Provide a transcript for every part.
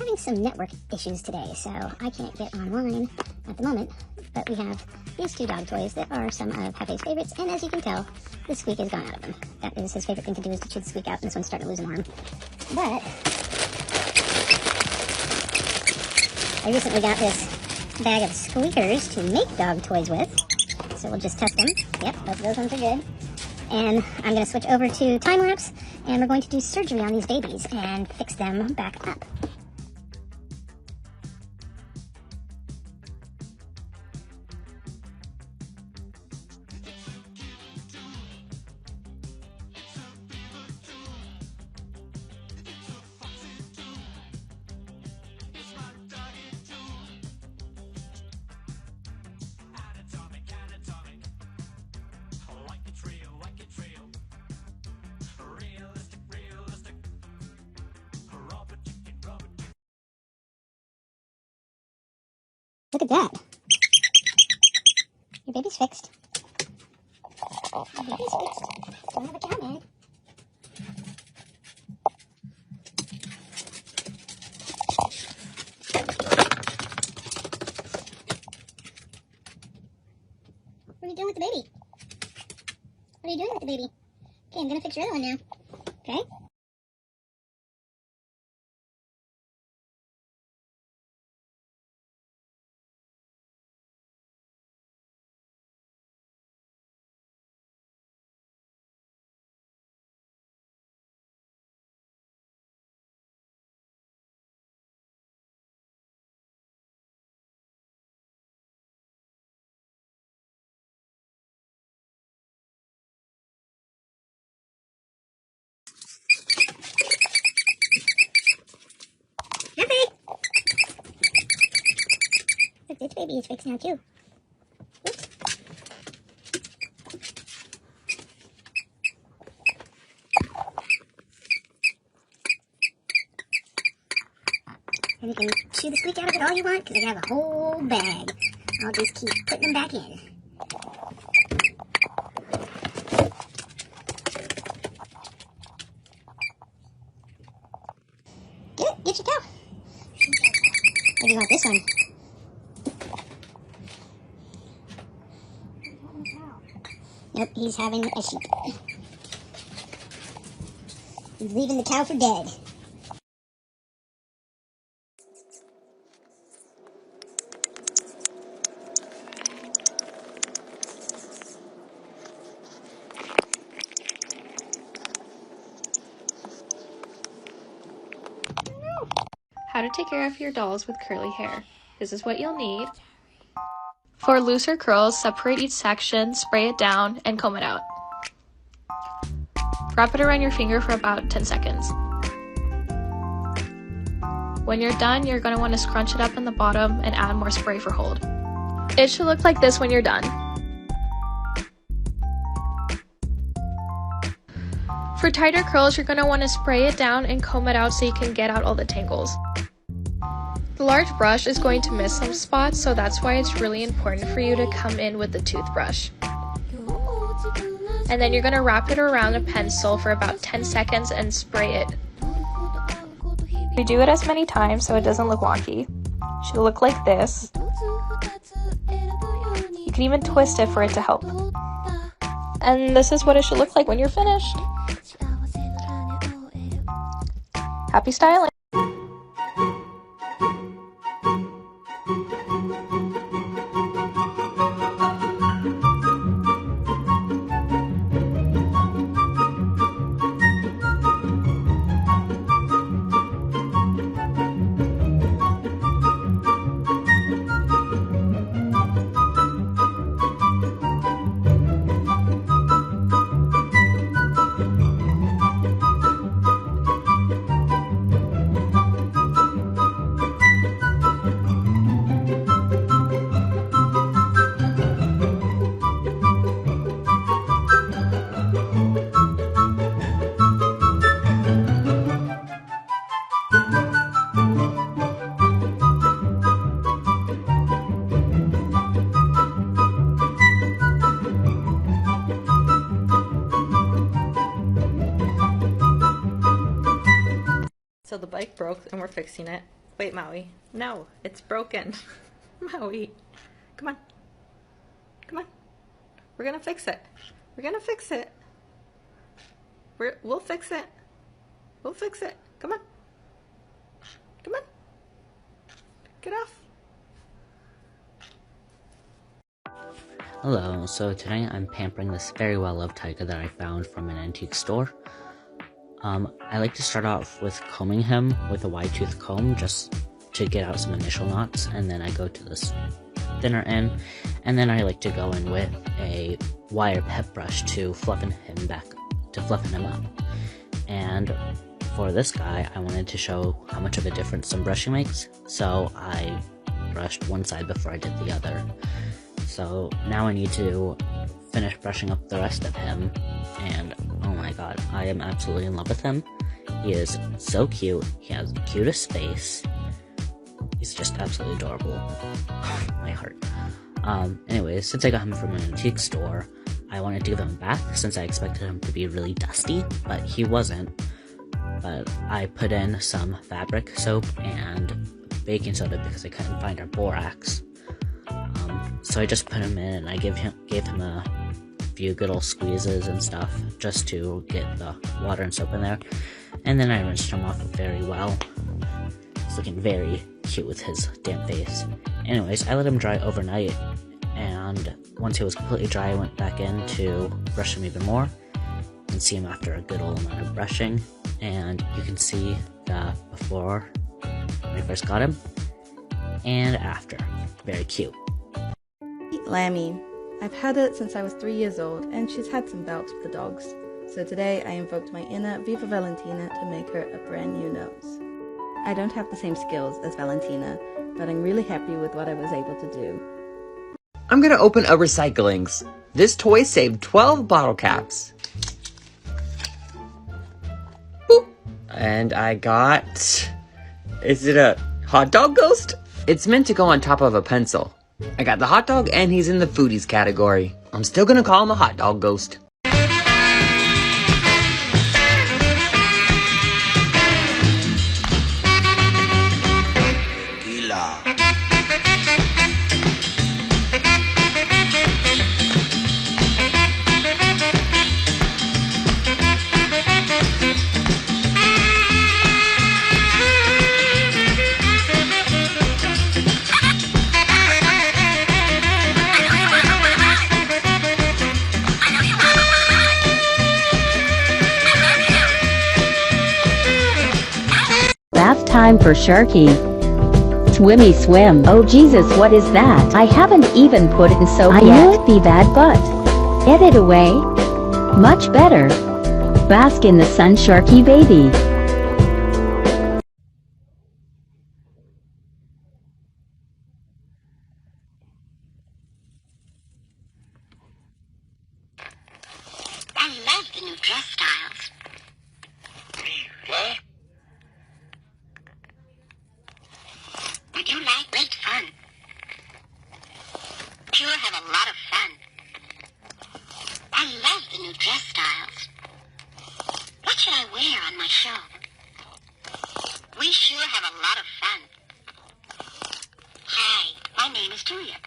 having some network issues today, so I can't get online at the moment, but we have these two dog toys that are some of Hefe's favorites, and as you can tell, the squeak has gone out of them. That is his favorite thing to do, is to chew the squeak out, and this one's starting to lose an arm. But I recently got this bag of squeakers to make dog toys with, so we'll just test them. Yep, both of those ones are good. And I'm going to switch over to time-lapse, and we're going to do surgery on these babies and fix them back up. Look at that. Your baby's fixed. Your baby's fixed. Don't have a cow bag. What are you doing with the baby? What are you doing with the baby? Okay, I'm gonna fix your other one now. Okay? This baby is fixed now too. Oops. And you can chew the squeak out of it all you want, because I have a whole bag. I'll just keep putting them back in. Get your toe. Or do you want this one? Nope, he's having a sheep. He's leaving the cow for dead. How to take care of your dolls with curly hair. This is what you'll need. For looser curls, separate each section, spray it down, and comb it out. Wrap it around your finger for about 10 seconds. When you're done, you're going to want to scrunch it up in the bottom and add more spray for hold. It should look like this when you're done. For tighter curls, you're going to want to spray it down and comb it out so you can get out all the tangles. The large brush is going to miss some spots, so that's why it's really important for you to come in with the toothbrush. And then you're going to wrap it around a pencil for about 10 seconds and spray it. You do it as many times so it doesn't look wonky. It should look like this. You can even twist it for it to help. And this is what it should look like when you're finished. Happy styling! So the bike broke and we're fixing it. Wait, Maui. No, it's broken. Maui, come on. Come on. We're gonna fix it. We're gonna fix it. We'll fix it. We'll fix it. Come on. Come on. Get off. Hello, so today I'm pampering this very well-loved tiger that I found from an antique store. I like to start off with combing him with a wide tooth comb just to get out some initial knots, and then I go to this thinner end, and then I like to go in with a wire pet brush to fluffen him up. And for this guy, I wanted to show how much of a difference some brushing makes, so I brushed one side before I did the other. So now I need to finish brushing up the rest of him, and oh my god, I am absolutely in love with him. He is so cute, he has the cutest face, he's just absolutely adorable. My heart. Anyways, since I got him from an antique store, I wanted to give him back since I expected him to be really dusty, but he wasn't. But I put in some fabric soap and baking soda because I couldn't find our borax. So I just put him in and I gave him a few good old squeezes and stuff just to get the water and soap in there. And then I rinsed him off very well. He's looking very cute with his damp face. Anyways, I let him dry overnight, and once he was completely dry, I went back in to brush him even more and see him after a good old amount of brushing. And you can see the before when I first got him and after. Very cute. Lammy. I've had her since I was 3 years old, and she's had some bouts with the dogs. So today I invoked my inner Viva Valentina to make her a brand new nose. I don't have the same skills as Valentina, but I'm really happy with what I was able to do. I'm gonna open a recyclings. This toy saved 12 bottle caps. Boop. And I got... Is it a hot dog ghost? It's meant to go on top of a pencil. I got the hot dog, and he's in the foodies category. I'm still gonna call him a hot dog ghost. Bath time for Sharky. Swimmy swim. Oh Jesus, what is that? I haven't even put it in soap yet. I knew it'd be bad, but get it away. Much better. Bask in the sun, Sharky baby. I love the new dress styles. What? Would you like great fun? Sure have a lot of fun. I love the new dress styles. What should I wear on my show? We sure have a lot of fun. Hi, my name is Julia.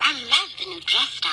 I love the new dress styles.